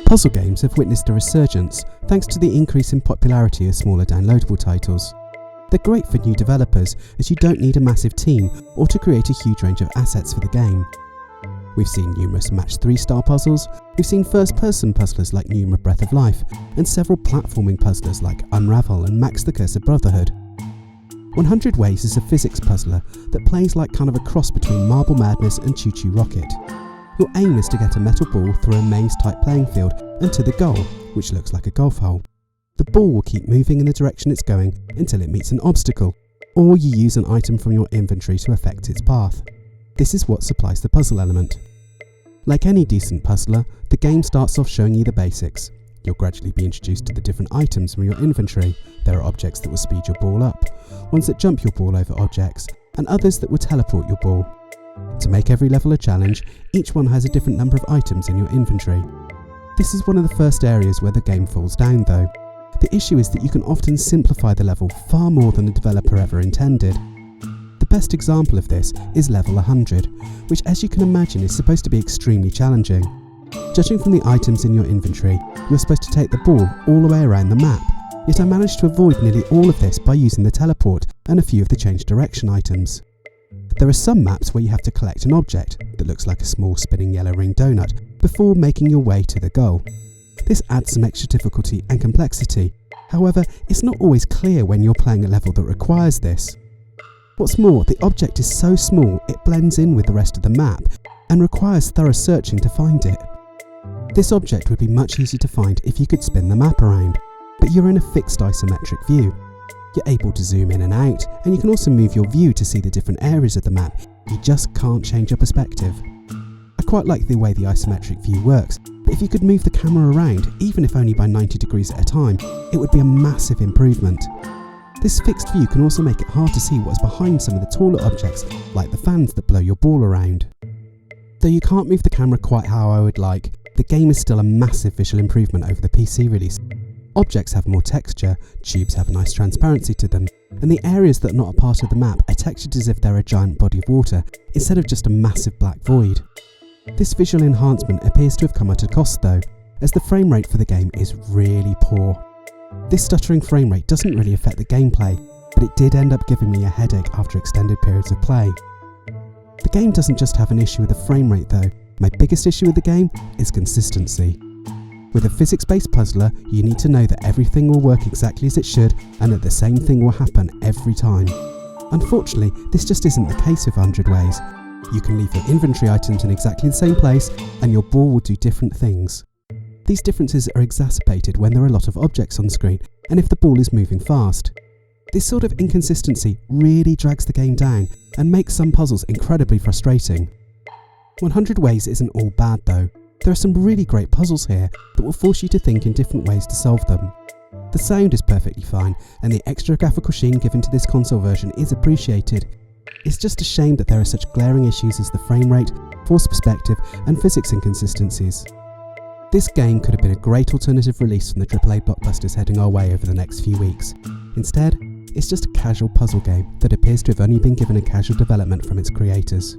Puzzle games have witnessed a resurgence thanks to the increase in popularity of smaller downloadable titles. They're great for new developers as you don't need a massive team or to create a huge range of assets for the game. We've seen numerous match 3-star puzzles, we've seen first-person puzzlers like Numa Breath of Life, and several platforming puzzlers like Unravel and Max the Curse of Brotherhood. 100 Ways is a physics puzzler that plays like kind of a cross between Marble Madness and Choo Choo Rocket. Your aim is to get a metal ball through a maze-type playing field and to the goal, which looks like a golf hole. The ball will keep moving in the direction it's going until it meets an obstacle, or you use an item from your inventory to affect its path. This is what supplies the puzzle element. Like any decent puzzler, the game starts off showing you the basics. You'll gradually be introduced to the different items from your inventory. There are objects that will speed your ball up, ones that jump your ball over objects, and others that will teleport your ball. To make every level a challenge, each one has a different number of items in your inventory. This is one of the first areas where the game falls down though. The issue is that you can often simplify the level far more than the developer ever intended. The best example of this is level 100, which as you can imagine is supposed to be extremely challenging. Judging from the items in your inventory, you're supposed to take the ball all the way around the map, yet I managed to avoid nearly all of this by using the teleport and a few of the change direction items. There are some maps where you have to collect an object that looks like a small spinning yellow ring donut before making your way to the goal. This adds some extra difficulty and complexity, however it's not always clear when you're playing a level that requires this. What's more, the object is so small it blends in with the rest of the map and requires thorough searching to find it. This object would be much easier to find if you could spin the map around, but you're in a fixed isometric view. You're able to zoom in and out, and you can also move your view to see the different areas of the map. You just can't change your perspective. I quite like the way the isometric view works, but if you could move the camera around, even if only by 90 degrees at a time, it would be a massive improvement. This fixed view can also make it hard to see what's behind some of the taller objects, like the fans that blow your ball around. Though you can't move the camera quite how I would like, the game is still a massive visual improvement over the PC release. Objects have more texture, tubes have a nice transparency to them, and the areas that are not a part of the map are textured as if they're a giant body of water, instead of just a massive black void. This visual enhancement appears to have come at a cost though, as the frame rate for the game is really poor. This stuttering frame rate doesn't really affect the gameplay, but it did end up giving me a headache after extended periods of play. The game doesn't just have an issue with the frame rate though, my biggest issue with the game is consistency. With a physics-based puzzler, you need to know that everything will work exactly as it should and that the same thing will happen every time. Unfortunately, this just isn't the case with 100 Ways. You can leave your inventory items in exactly the same place and your ball will do different things. These differences are exacerbated when there are a lot of objects on screen and if the ball is moving fast. This sort of inconsistency really drags the game down and makes some puzzles incredibly frustrating. 100 Ways isn't all bad though. There are some really great puzzles here that will force you to think in different ways to solve them. The sound is perfectly fine and the extra graphical sheen given to this console version is appreciated. It's just a shame that there are such glaring issues as the frame rate, forced perspective and physics inconsistencies. This game could have been a great alternative release from the AAA blockbusters heading our way over the next few weeks. Instead, it's just a casual puzzle game that appears to have only been given a casual development from its creators.